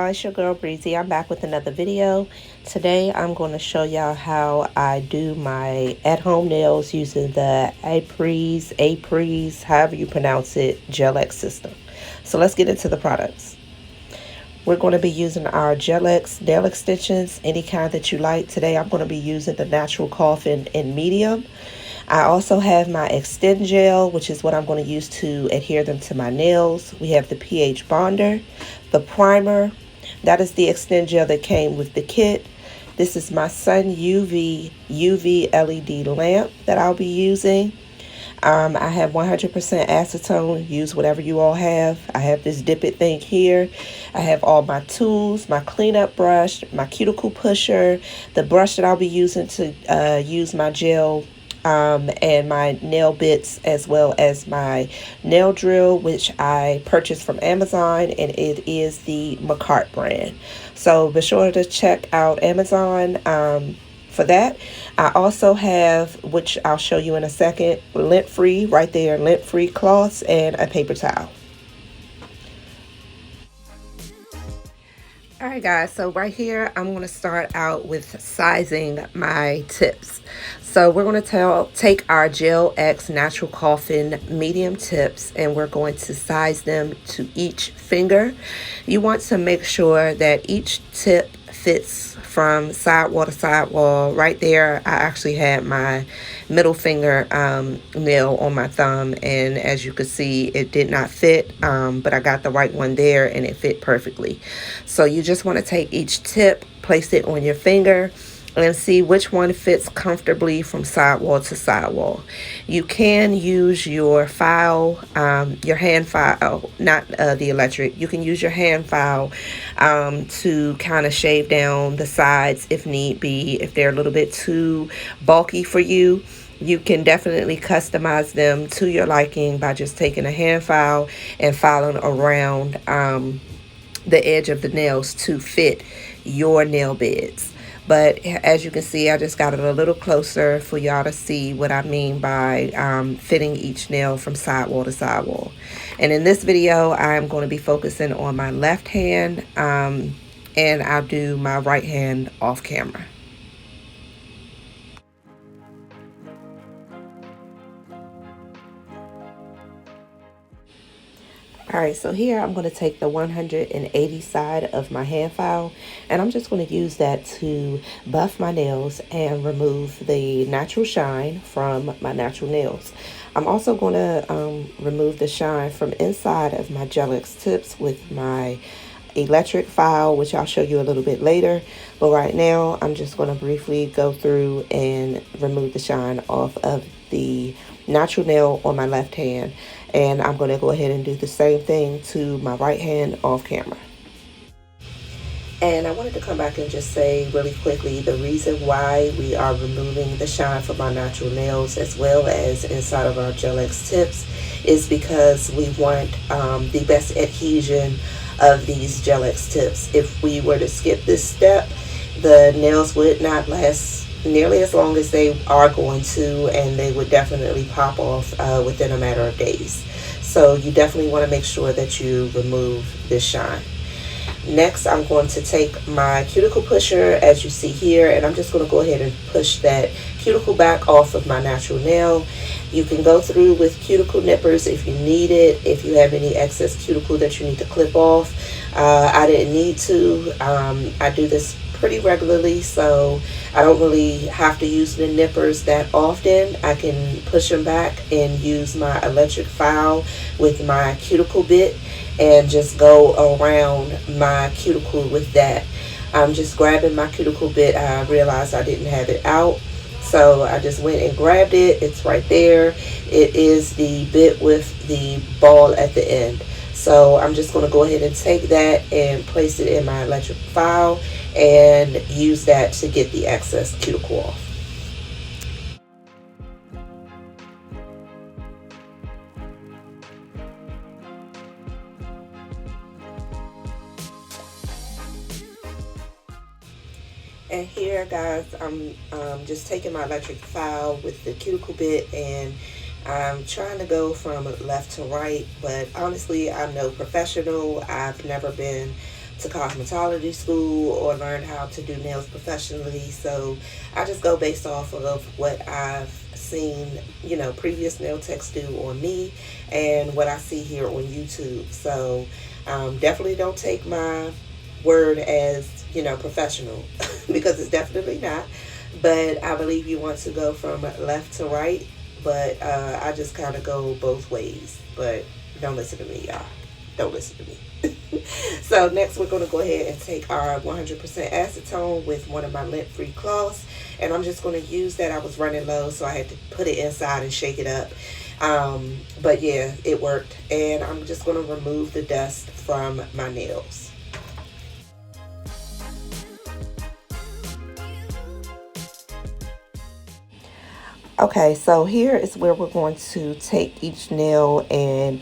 y'all, it's your girl Breezy. I'm back with another video. Today I'm going to show y'all how I do my at-home nails using the Apres, however you pronounce it, GelX system. So let's get into the products. We're going to be using our GelX nail extensions, any kind that you like. Today I'm going to be using the natural coffin in medium. I also have my extend gel, which is what I'm going to use to adhere them to my nails. We have the pH bonder, the primer. That is the extend gel that came with the kit. This is my Sun UV LED lamp that I'll be using. I have 100% acetone. Use whatever you all have. I have this dip it thing here. I have all my tools, my cleanup brush, my cuticle pusher, the brush that I'll be using to use my gel, and my nail bits, as well as my nail drill, which I purchased from Amazon, and it is the McCart brand. So be sure to check out Amazon for that. I also have, which I'll show you in a second, lint-free, right there, lint-free cloths and a paper towel. Alright guys, so right here I'm going to start out with sizing my tips. So we're going to take our GelX Natural Coffin medium tips and we're going to size them to each finger. You want to make sure that each tip fits from sidewall to sidewall. Right there I actually had my middle finger nail on my thumb, and as you can see it did not fit, but I got the right one there and it fit perfectly. So you just want to take each tip, place it on your finger, and see which one fits comfortably from sidewall to sidewall. You can use your file, your hand file, not the electric. You can use your hand file to kind of shave down the sides if need be. If they're a little bit too bulky for you, you can definitely customize them to your liking by just taking a hand file and filing around the edge of the nails to fit your nail beds. But as you can see, I just got it a little closer for y'all to see what I mean by fitting each nail from sidewall to sidewall. And in this video, I'm going to be focusing on my left hand, and I'll do my right hand off camera. Alright, so here I'm going to take the 180 side of my hand file, and I'm just going to use that to buff my nails and remove the natural shine from my natural nails. I'm also going to remove the shine from inside of my GelX tips with my electric file, which I'll show you a little bit later. But right now I'm just going to briefly go through and remove the shine off of the natural nail on my left hand, and I'm going to go ahead and do the same thing to my right hand off camera. And I wanted to come back and just say really quickly the reason why we are removing the shine from our natural nails as well as inside of our GelX tips is because we want the best adhesion of these GelX tips. If we were to skip this step, the nails would not last nearly as long as they are going to, and they would definitely pop off within a matter of days. So you definitely want to make sure that you remove this shine. Next, I'm going to take my cuticle pusher, as you see here, and I'm just going to go ahead and push that cuticle back off of my natural nail. You can go through with cuticle nippers if you need it, if you have any excess cuticle that you need to clip off. I didn't need to. I do this pretty regularly, so I don't really have to use the nippers that often. I can push them back and use my electric file with my cuticle bit and just go around my cuticle with that. I'm just grabbing my cuticle bit. I realized I didn't have it out, so I just went and grabbed it. It's right there. It is the bit with the ball at the end. So I'm just going to go ahead and take that and place it in my electric file and use that to get the excess cuticle off. And here, guys, I'm just taking my electric file with the cuticle bit, and I'm trying to go from left to right, but honestly, I'm no professional. I've never been to cosmetology school or learn how to do nails professionally. So I just go based off of what I've seen, previous nail techs do on me and what I see here on YouTube. So definitely don't take my word as, professional because it's definitely not. But I believe you want to go from left to right. But I just kind of go both ways. But don't listen to me, y'all. Don't listen to me. So next we're going to go ahead and take our 100% acetone with one of my lint-free cloths, and I'm just going to use that. I was running low, so I had to put it inside and shake it up. But yeah, it worked, and I'm just going to remove the dust from my nails. Okay, so here is where we're going to take each nail and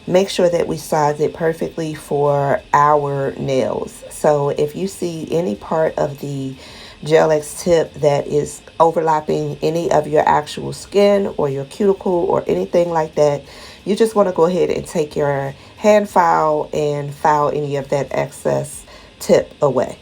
make sure that we size it perfectly for our nails. So if you see any part of the GelX tip that is overlapping any of your actual skin or your cuticle or anything like that, you just want to go ahead and take your hand file and file any of that excess tip away.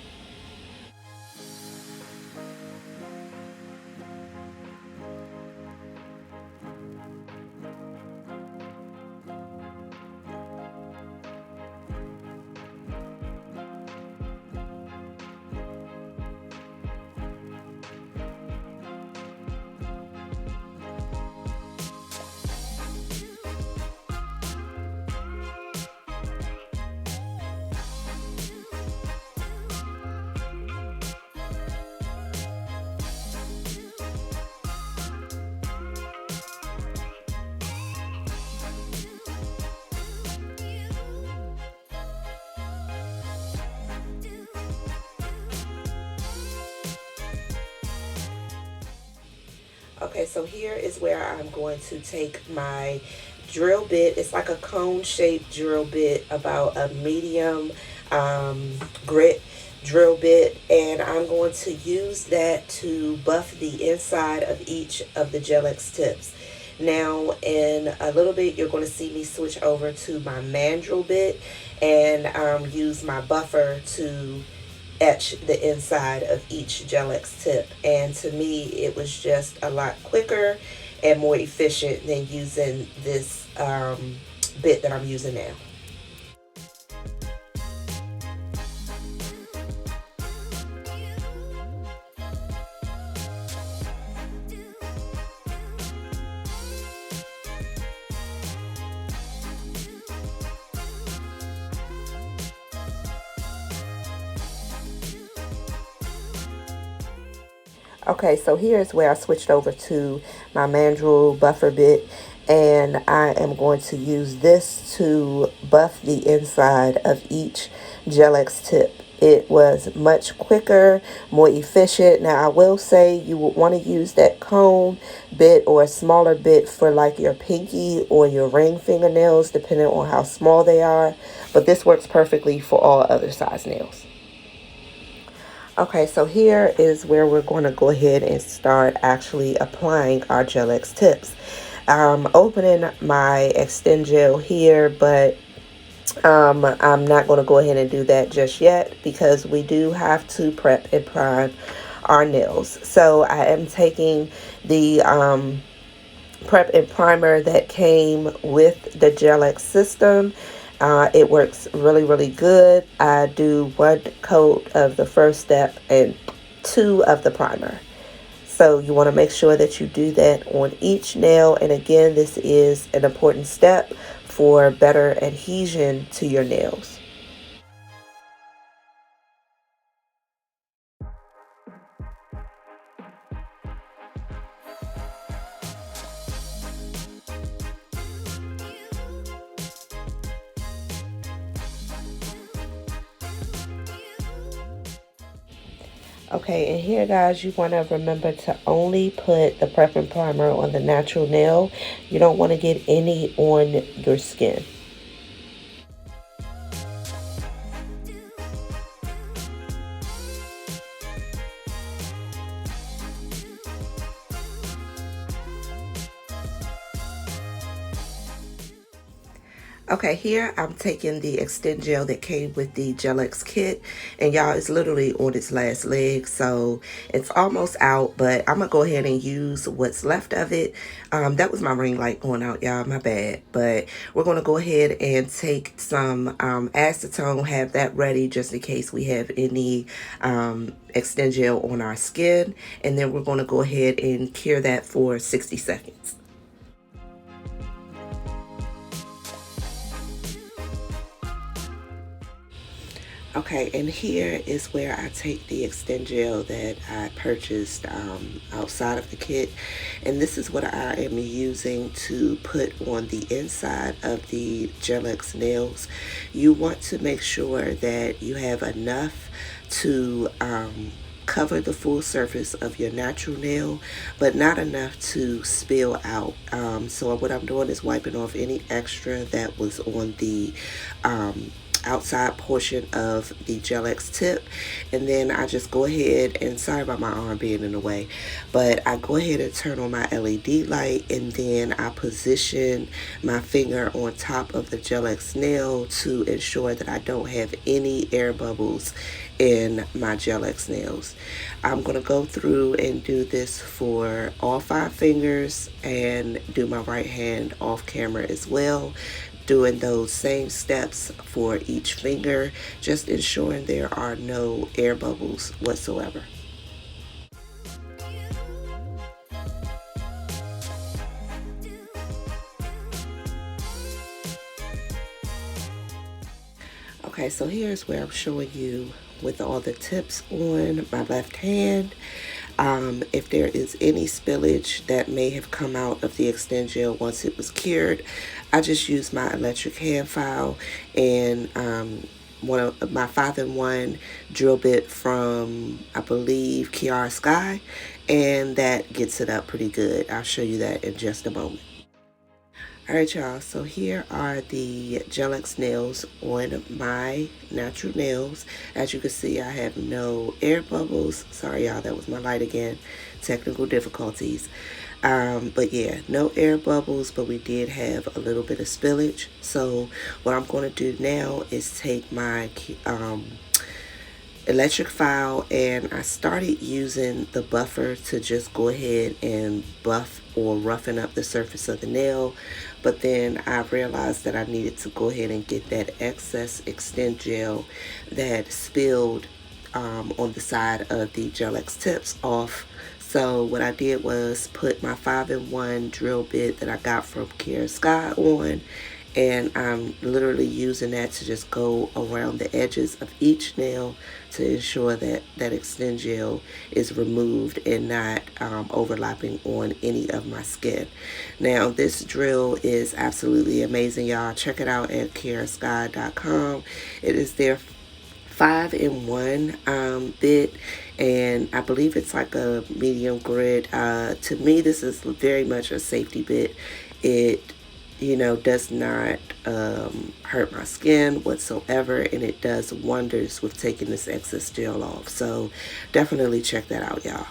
Okay, so here is where I'm going to take my drill bit. It's like a cone-shaped drill bit, about a medium grit drill bit, and I'm going to use that to buff the inside of each of the GelX tips. Now, in a little bit, you're going to see me switch over to my mandrel bit and use my buffer to etch the inside of each GelX tip. And to me, it was just a lot quicker and more efficient than using this bit that I'm using now. Okay, so here's where I switched over to my mandrel buffer bit, and I am going to use this to buff the inside of each GelX tip. It was much quicker, more efficient. Now, I will say you would want to use that cone bit or a smaller bit for like your pinky or your ring fingernails, depending on how small they are. But this works perfectly for all other size nails. Okay, so here is where we're going to go ahead and start actually applying our GelX tips. I'm opening my extend gel here, but I'm not going to go ahead and do that just yet because we do have to prep and prime our nails. So I am taking the prep and primer that came with the GelX system. It works really, really good. I do 1 coat of the first step and 2 of the primer. So you want to make sure that you do that on each nail. And again, this is an important step for better adhesion to your nails. Okay, and here guys, you want to remember to only put the prep and primer on the natural nail. You don't want to get any on your skin. Okay, here I'm taking the extend gel that came with the GelX kit, and y'all, it's literally on its last leg, so it's almost out, but I'm gonna go ahead and use what's left of it. That was my ring light going out, y'all, my bad. But we're gonna go ahead and take some acetone, have that ready just in case we have any extend gel on our skin, and then we're gonna go ahead and cure that for 60 seconds. Okay, and here is where I take the extend gel that I purchased outside of the kit. And this is what I am using to put on the inside of the GelX nails. You want to make sure that you have enough to cover the full surface of your natural nail, but not enough to spill out. So what I'm doing is wiping off any extra that was on the outside portion of the GelX tip, and then I just go ahead and, sorry about my arm being in the way, but I go ahead and turn on my LED light, and then I position my finger on top of the GelX nail to ensure that I don't have any air bubbles in my GelX nails. I'm going to go through and do this for all 5 fingers and do my right hand off camera as well, doing those same steps for each finger, just ensuring there are no air bubbles whatsoever. Okay, so here's where I'm showing you with all the tips on my left hand. If there is any spillage that may have come out of the extend gel once it was cured, I just use my electric hand file and one of my 5-in-1 drill bit from, I believe, Kiara Sky, and that gets it up pretty good. I'll show you that in just a moment. Alright, y'all, so here are the GelX nails on my natural nails. As you can see, I have no air bubbles. Sorry, y'all, that was my light again. Technical difficulties. But yeah, no air bubbles, but we did have a little bit of spillage. So what I'm going to do now is take my electric file, and I started using the buffer to just go ahead and buff or roughen up the surface of the nail, but then I realized that I needed to go ahead and get that excess extend gel that spilled on the side of the GelX tips off. So what I did was put my 5-in-1 drill bit that I got from Kiara Sky on, and I'm literally using that to just go around the edges of each nail to ensure that that extend gel is removed and not overlapping on any of my skin. Now, this drill is absolutely amazing, y'all. Check it out at kiarasky.com. It is their 5-in-1 bit, and I believe it's like a medium grit. To me, this is very much a safety bit. It does not hurt my skin whatsoever, and it does wonders with taking this excess gel off. So definitely check that out, y'all.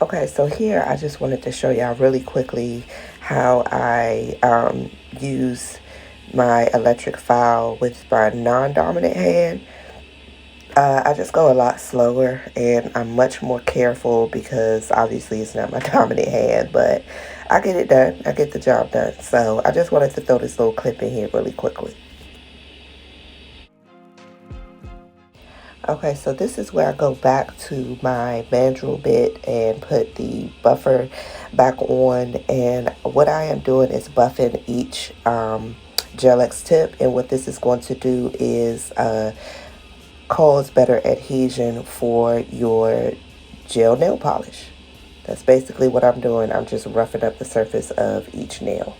Okay, so here I just wanted to show y'all really quickly how I use my electric file with my non-dominant hand. I just go a lot slower, and I'm much more careful because obviously it's not my dominant hand, but I get it done. I get the job done. So I just wanted to throw this little clip in here really quickly. Okay, so this is where I go back to my mandrel bit and put the buffer back on, and what I am doing is buffing each GelX tip, and what this is going to do is cause better adhesion for your gel nail polish. That's basically what I'm doing. I'm just roughing up the surface of each nail.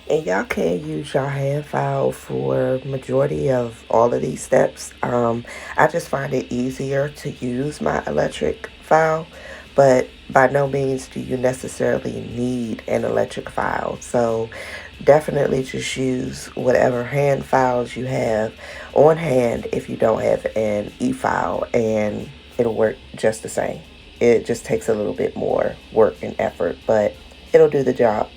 And y'all can use your hand file for majority of all of these steps. I just find it easier to use my electric file, but by no means do you necessarily need an electric file. So definitely just use whatever hand files you have on hand if you don't have an e-file, and it'll work just the same. It just takes a little bit more work and effort, but it'll do the job.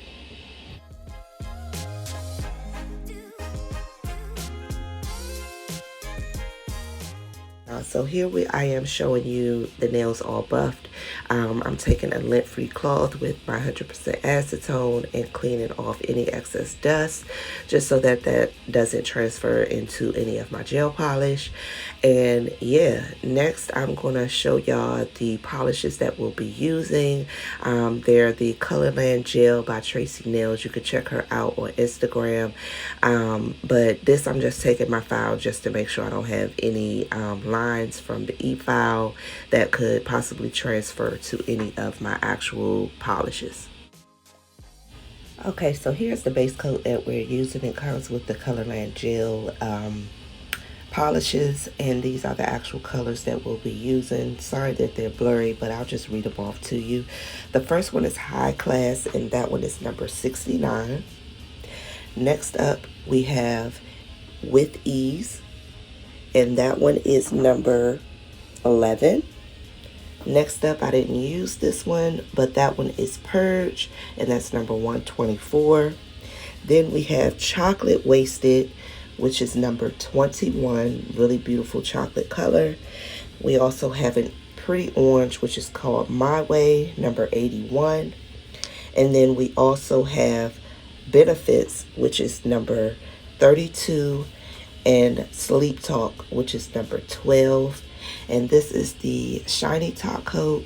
So here I am showing you the nails all buffed. I'm taking a lint-free cloth with my 100% acetone and cleaning off any excess dust, just so that that doesn't transfer into any of my gel polish. And yeah, next I'm gonna show y'all the polishes that we'll be using. They're the Colorland Gel by Tracy Nails. You can check her out on Instagram. But this, I'm just taking my file just to make sure I don't have any lines from the e-file that could possibly transfer to any of my actual polishes. Okay, so here's the base coat that we're using. It comes with the Colorland Gel polishes, and these are the actual colors that we'll be using. Sorry that they're blurry, but I'll just read them off to you. The first one is High Class, and that one is number 69. Next up, we have With Ease, and that one is number 11. Next up, I didn't use this one, but that one is Purge, and that's number 124. Then we have Chocolate Wasted, which is number 21. Really beautiful chocolate color. We also have a Pretty Orange, which is called My Way, number 81. And then we also have Benefits, which is number 32, and Sleep Talk, which is number 12. And this is the shiny top coat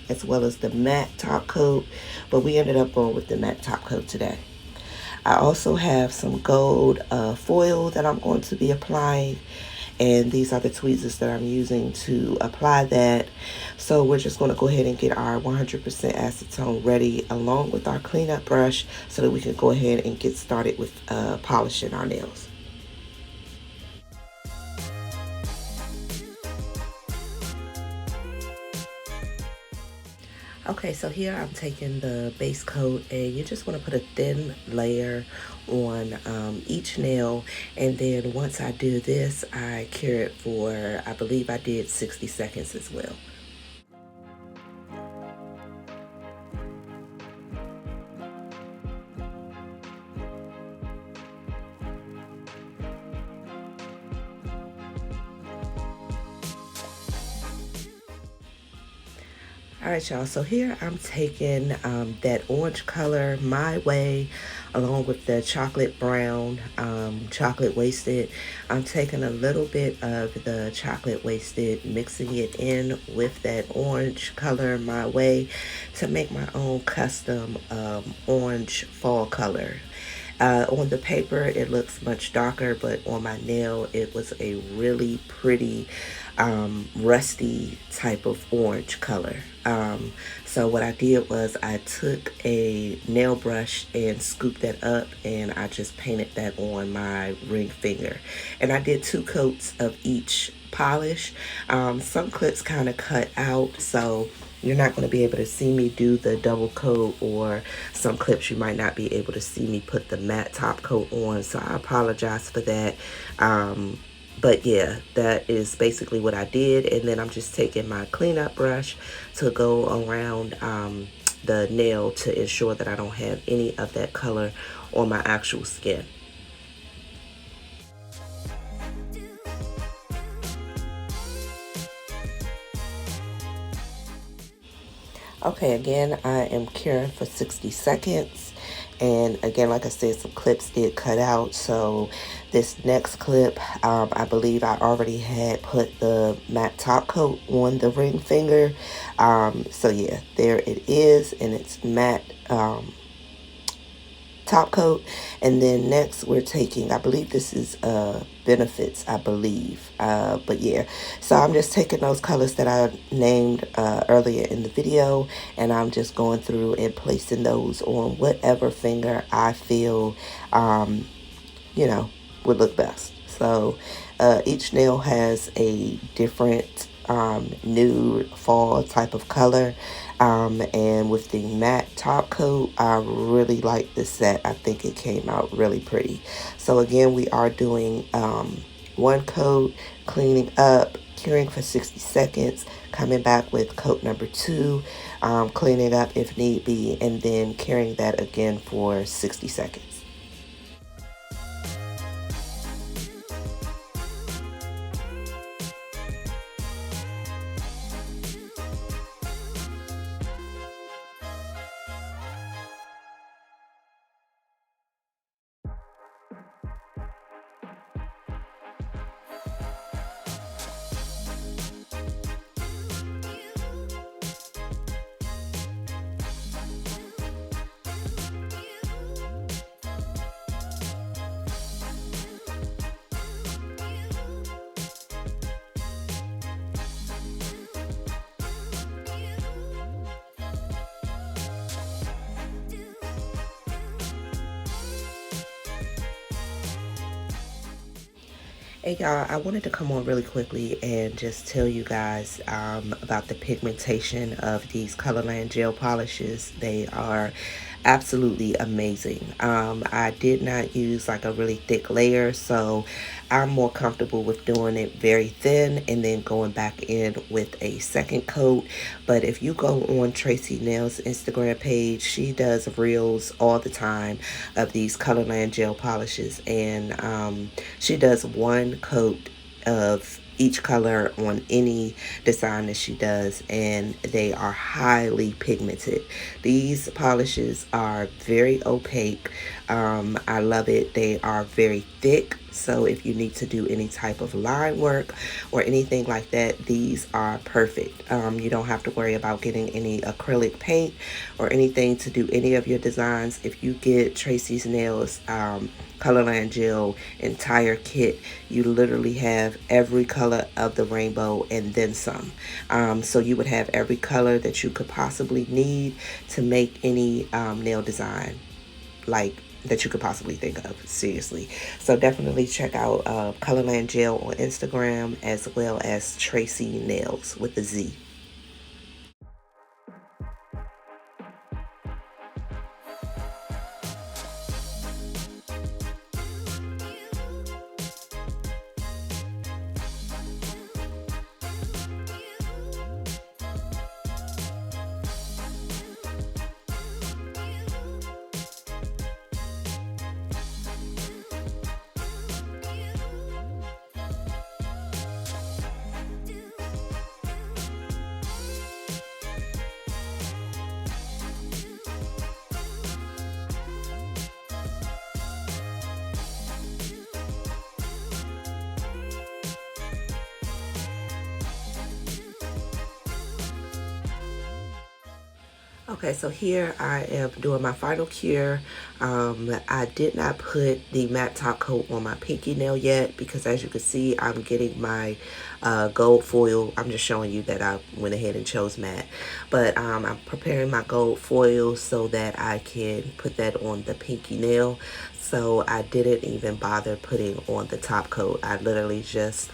as well as the matte top coat, but we ended up going with the matte top coat today. I also have some gold foil that I'm going to be applying, and these are the tweezers that I'm using to apply that. So we're just going to go ahead and get our 100% acetone ready along with our cleanup brush so that we can go ahead and get started with polishing our nails. Okay, so here I'm taking the base coat, and you just want to put a thin layer on each nail, and then once I do this, I cure it for, I believe I did 60 seconds as well. All right, y'all, so here I'm taking that orange color, My Way, along with the chocolate brown, chocolate wasted. I'm taking a little bit of the chocolate wasted, mixing it in with that orange color, My Way, to make my own custom orange fall color. On the paper, it looks much darker, but on my nail, it was a really pretty rusty type of orange color. So what I did was I took a nail brush and scooped that up, and I just painted that on my ring finger. And I did 2 coats of each polish. Some clips kind of cut out, so you're not going to be able to see me do the double coat, or some clips you might not be able to see me put the matte top coat on, so I apologize for that. But yeah, that is basically what I did. And then I'm just taking my cleanup brush to go around the nail to ensure that I don't have any of that color on my actual skin. Okay, again, I am curing for 60 seconds. And again, like I said, some clips did cut out. So this next clip, I believe I already had put the matte top coat on the ring finger. So yeah, there it is. And it's matte top coat. And then next we're taking, I believe this is Benefits, I believe. But yeah, so I'm just taking those colors that I named earlier in the video, and I'm just going through and placing those on whatever finger I feel, you know, would look best. So each nail has a different nude fall type of color. And with the matte top coat, I really like this set. I think it came out really pretty. So again, we are doing one coat, cleaning up, curing for 60 seconds, coming back with coat number 2, cleaning up if need be, and then curing that again for 60 seconds. Hey y'all, I wanted to come on really quickly and just tell you guys about the pigmentation of these Colorland gel polishes. They are absolutely amazing. I did not use like a really thick layer, so I'm more comfortable with doing it very thin and then going back in with a second coat. But if you go on Tracy Nails Instagram page, she does reels all the time of these Colorland gel polishes, and she does one coat of each color on any design that she does, and they are highly pigmented. These polishes are very opaque. I love it. They are very thick, so if you need to do any type of line work or anything like that, these are perfect. You don't have to worry about getting any acrylic paint or anything to do any of your designs. If you get Tracy's Nails Colorland Gel entire kit, you literally have every color of the rainbow and then some. So you would have every color that you could possibly need to make any nail design like that you could possibly think of, seriously. So definitely check out Colorland Gel on Instagram, as well as Tracy Nails with a Z. Okay, so here I am doing my final cure. I did not put the matte top coat on my pinky nail yet because, as you can see, I'm getting my gold foil. I'm just showing you that I went ahead and chose matte. But I'm preparing my gold foil so that I can put that on the pinky nail. So I didn't even bother putting on the top coat. I literally just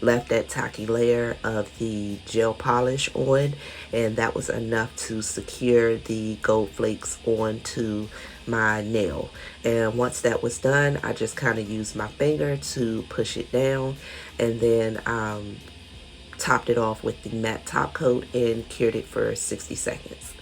left that tacky layer of the gel polish on, and that was enough to secure the gold flakes onto my nail. And once that was done, I just kind of used my finger to push it down, and then topped it off with the matte top coat and cured it for 60 seconds.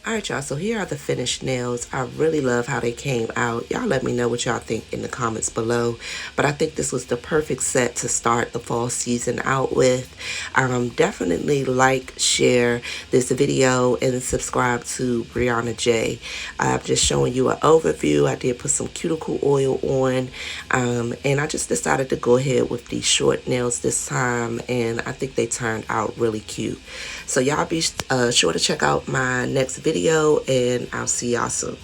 Alright, y'all, so here are the finished nails. I really love how they came out. Y'all let me know what y'all think in the comments below. But I think this was the perfect set to start the fall season out with. Definitely like, share this video, and subscribe to Brianna J. I'm just showing you an overview. I did put some cuticle oil on. And I just decided to go ahead with these short nails this time. And I think they turned out really cute. So y'all be sure to check out my next video, and I'll see y'all soon.